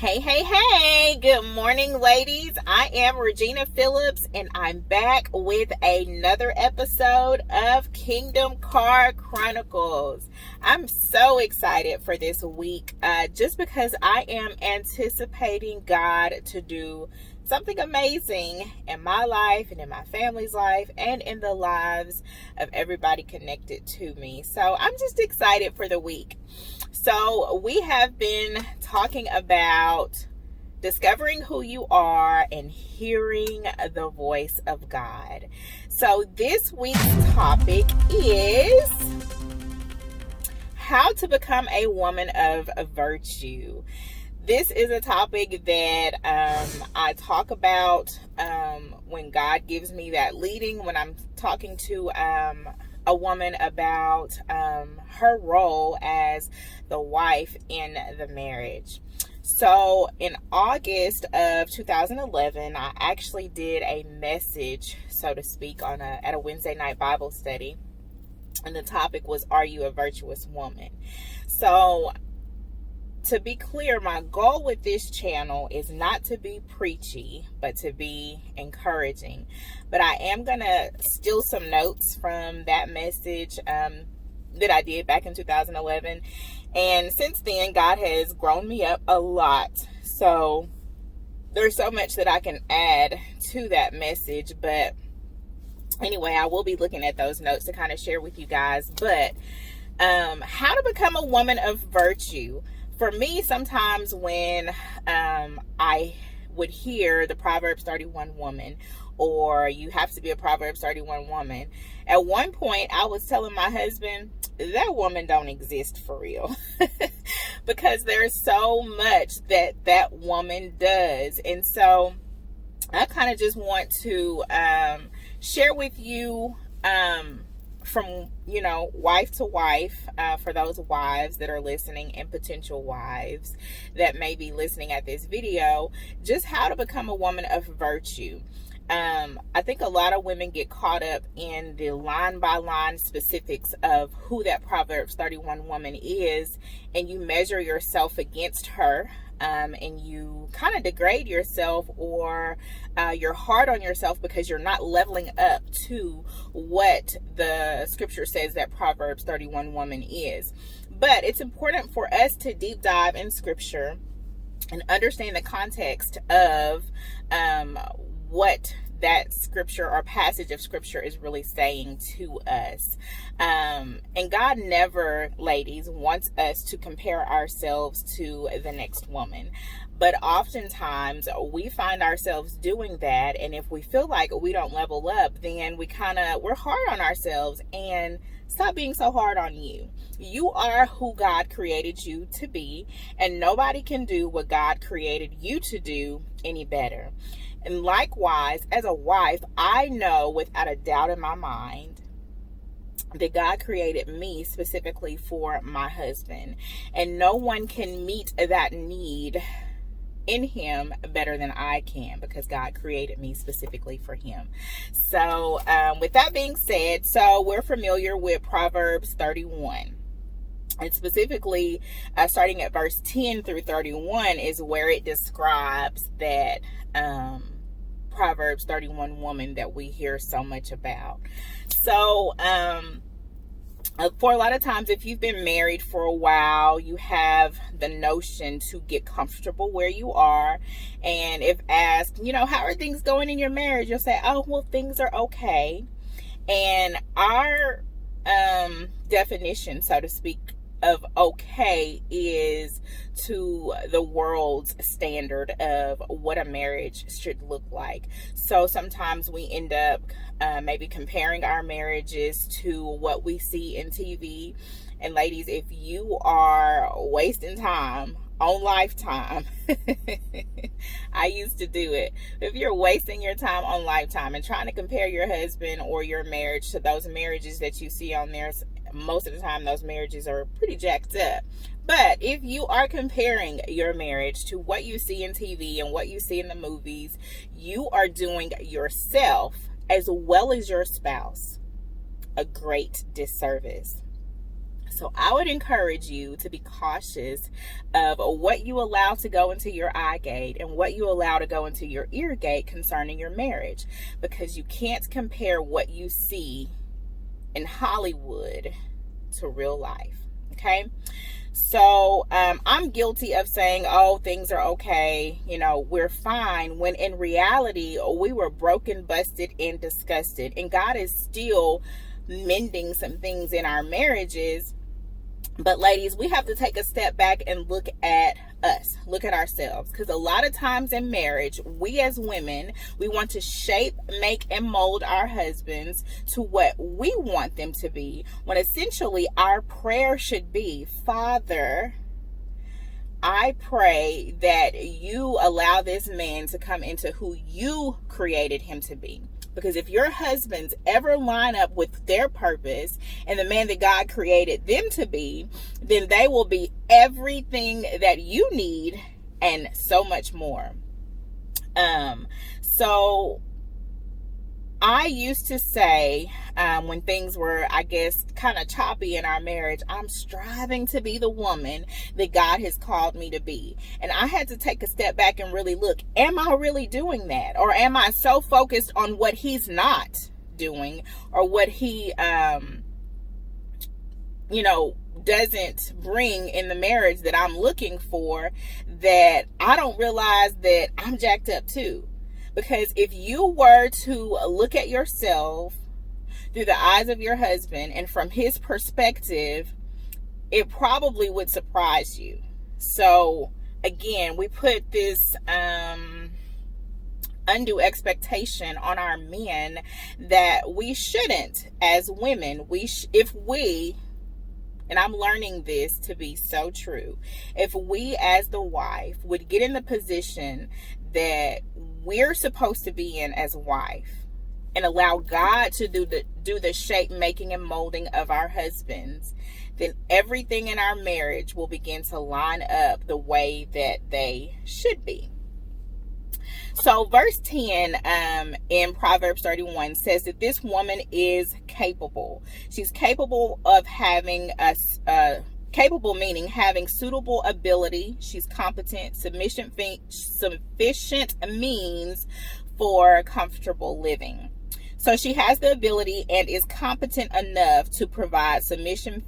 Hey, hey, hey, good morning, ladies. I am Regina Phillips, and I'm back with another episode of Kingdom Car Chronicles. I'm so excited for this week, just because I am anticipating God to do something amazing in my life and in my family's life and in the lives of everybody connected to me. So I'm just excited for the week. So we have been talking about discovering who you are and hearing the voice of God. So this week's topic is how to become a woman of virtue. This is a topic that I talk about when God gives me that leading, when I'm talking to a woman about her role as the wife in the marriage. So in August of 2011, I actually did a message, so to speak, at a Wednesday night Bible study. And the topic was, are you a virtuous woman? So to be clear, my goal with this channel is not to be preachy, but to be encouraging. But I am going to steal some notes from that message that I did back in 2011. And since then, God has grown me up a lot. So there's so much that I can add to that message. But anyway, I will be looking at those notes to kind of share with you guys. But how to become a woman of virtue. For me, sometimes when I would hear the Proverbs 31 woman, or you have to be a Proverbs 31 woman, at one point I was telling my husband, that woman don't exist for real. Because there's so much that woman does. And so I kind of just want to share with you from, wife to wife, for those wives that are listening and potential wives that may be listening at this video, just how to become a woman of virtue. I think a lot of women get caught up in the line by line specifics of who that Proverbs 31 woman is, and you measure yourself against her. And you kind of degrade yourself, or you're hard on yourself because you're not leveling up to what the scripture says that Proverbs 31 woman is. But it's important for us to deep dive in scripture and understand the context of what that scripture or passage of scripture is really saying to us. And God never, ladies, wants us to compare ourselves to the next woman. But oftentimes we find ourselves doing that. And if we feel like we don't level up, then we're hard on ourselves. And stop being so hard on you. You are who God created you to be, and nobody can do what God created you to do any better. And likewise, as a wife, I know without a doubt in my mind that God created me specifically for my husband. And no one can meet that need in him better than I can, because God created me specifically for him. So with that being said, so we're familiar with Proverbs 31. And specifically, starting at verse 10 through 31 is where it describes that Proverbs 31 woman that we hear so much about. So, for a lot of times, if you've been married for a while, you have the notion to get comfortable where you are. And if asked, how are things going in your marriage? You'll say, oh, well, things are okay. And our definition, so to speak, of okay is to the world's standard of what a marriage should look like. So sometimes we end up maybe comparing our marriages to what we see in TV. And ladies, if you are wasting time on Lifetime, I used to do it. If you're wasting your time on Lifetime and trying to compare your husband or your marriage to those marriages that you see on there, most of the time those marriages are pretty jacked up. But if you are comparing your marriage to what you see in TV and what you see in the movies, you are doing yourself as well as your spouse a great disservice. So I would encourage you to be cautious of what you allow to go into your eye gate and what you allow to go into your ear gate concerning your marriage, because you can't compare what you see in Hollywood to real life. Okay. So I'm guilty of saying, oh, things are okay, we're fine, when in reality we were broken, busted, and disgusted, and God is still mending some things in our marriages. But ladies, we have to take a step back and look at us, look at ourselves, because a lot of times in marriage, we as women, we want to shape, make, and mold our husbands to what we want them to be, when essentially our prayer should be, Father, I pray that you allow this man to come into who you created him to be. Because if your husbands ever line up with their purpose and the man that God created them to be, then they will be everything that you need and so much more. So I used to say, when things were, I guess, kind of choppy in our marriage, I'm striving to be the woman that God has called me to be. And I had to take a step back and really look, am I really doing that? Or am I so focused on what he's not doing, or what he, doesn't bring in the marriage that I'm looking for, that I don't realize that I'm jacked up too? Because if you were to look at yourself through the eyes of your husband and from his perspective, it probably would surprise you. So again, we put this undue expectation on our men that we shouldn't, as women. And I'm learning this to be so true, if we as the wife would get in the position that we're supposed to be in as a wife, and allow God to do the shape, making, and molding of our husbands, then everything in our marriage will begin to line up the way that they should be. So verse 10 in Proverbs 31 says that this woman is capable. She's capable of having capable meaning having suitable ability. She's competent, sufficient means for comfortable living. So she has the ability and is competent enough to provide sufficient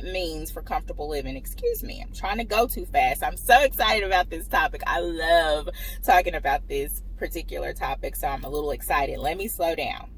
means for comfortable living. Excuse me, I'm trying to go too fast. I'm so excited about this topic. I love talking about this particular topic, so I'm a little excited. Let me slow down.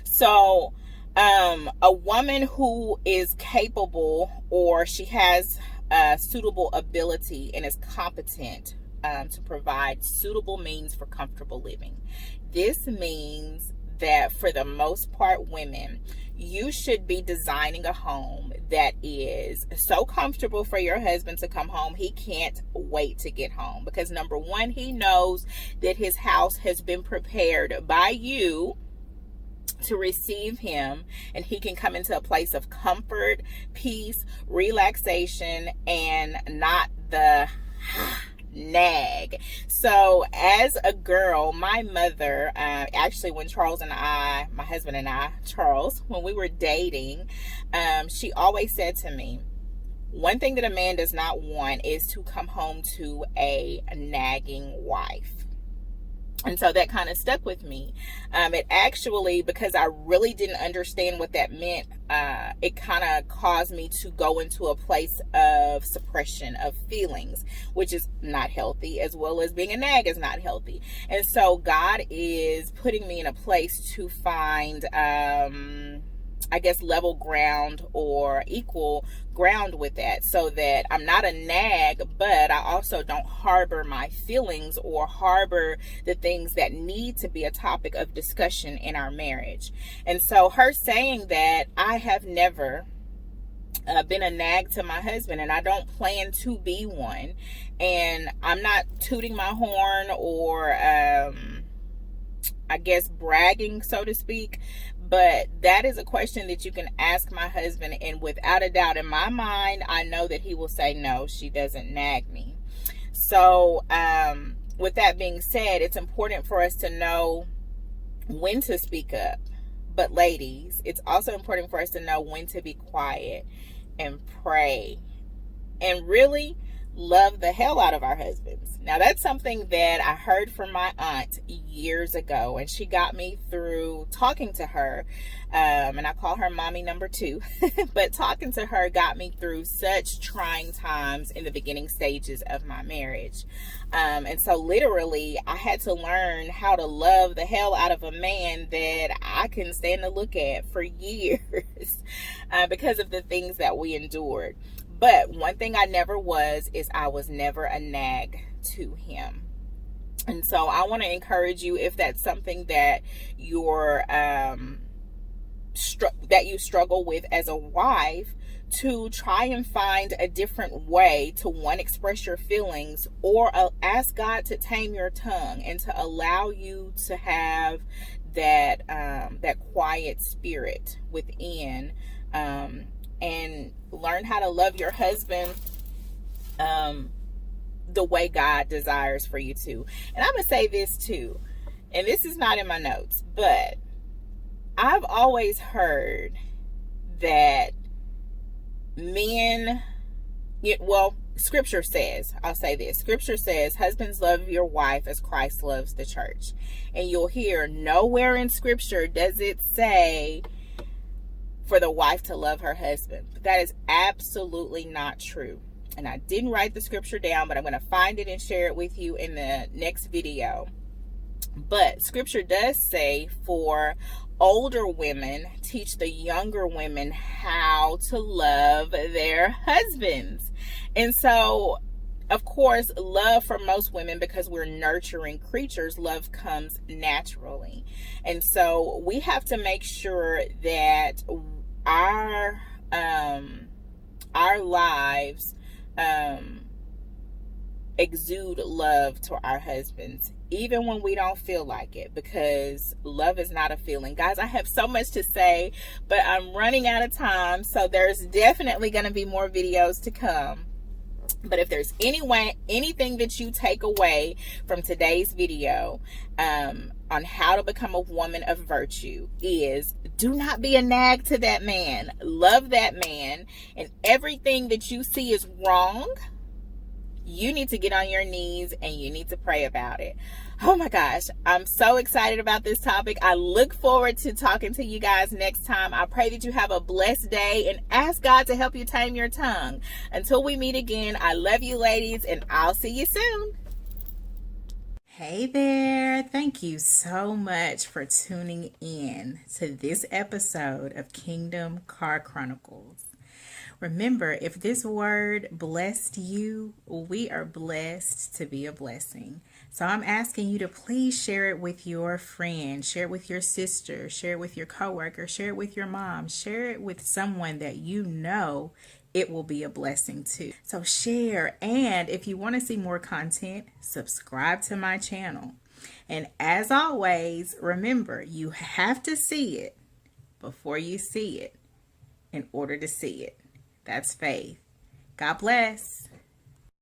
So a woman who is capable, or she has suitable ability and is competent to provide suitable means for comfortable living. This means that for the most part, women, you should be designing a home that is so comfortable for your husband to come home. He can't wait to get home, because number one, he knows that his house has been prepared by you to receive him, and he can come into a place of comfort, peace, relaxation, and not the nag. So as a girl, my mother, actually when my husband and I, Charles, when we were dating, she always said to me, one thing that a man does not want is to come home to a nagging wife. And so that kind of stuck with me. It actually, because I really didn't understand what that meant, it kind of caused me to go into a place of suppression of feelings, which is not healthy, as well as being a nag is not healthy. And so God is putting me in a place to find, I guess, level ground or equal ground with that, so that I'm not a nag, but I also don't harbor my feelings or harbor the things that need to be a topic of discussion in our marriage. And so her saying that, I have never been a nag to my husband, and I don't plan to be one, and I'm not tooting my horn or I guess bragging, so to speak, but that is a question that you can ask my husband, and without a doubt in my mind, I know that he will say, no, she doesn't nag me. So with that being said, it's important for us to know when to speak up, But ladies, it's also important for us to know when to be quiet and pray and really love the hell out of our husbands. Now, that's something that I heard from my aunt years ago, and she got me through talking to her. And I call her mommy number 2. But talking to her got me through such trying times in the beginning stages of my marriage. And so literally, I had to learn how to love the hell out of a man that I couldn't stand to look at for years because of the things that we endured. But one thing I never was is I was never a nag to him. And so I want to encourage you, if that's something that you're that you struggle with as a wife, to try and find a different way to, one, express your feelings, or ask God to tame your tongue and to allow you to have that that quiet spirit within, and learn how to love your husband the way God desires for you to. And I'm going to say this too, and this is not in my notes, but I've always heard that men, Scripture says, I'll say this, Scripture says, husbands, love your wife as Christ loves the church. And you'll hear nowhere in Scripture does it say for the wife to love her husband. But that is absolutely not true. And I didn't write the scripture down, but I'm going to find it and share it with you in the next video. But Scripture does say for older women, teach the younger women how to love their husbands. And so, of course, love for most women, because we're nurturing creatures, love comes naturally. And so we have to make sure that our lives exude love to our husbands, even when we don't feel like it, because love is not a feeling. Guys, I have so much to say, but I'm running out of time, so there's definitely going to be more videos to come. But if there's anything that you take away from today's video on how to become a woman of virtue, is do not be a nag to that man. Love that man. And everything that you see is wrong, you need to get on your knees and you need to pray about it. Oh my gosh, I'm so excited about this topic. I look forward to talking to you guys next time. I pray that you have a blessed day and ask God to help you tame your tongue. Until we meet again, I love you ladies, and I'll see you soon. Hey there. Thank you so much for tuning in to this episode of Kingdom Car Chronicles. Remember, if this word blessed you, we are blessed to be a blessing. So I'm asking you to please share it with your friend, share it with your sister, share it with your coworker, share it with your mom, share it with someone that you know it will be a blessing to. So share, and if you want to see more content, subscribe to my channel. And as always, remember, you have to see it before you see it in order to see it. That's faith. God bless.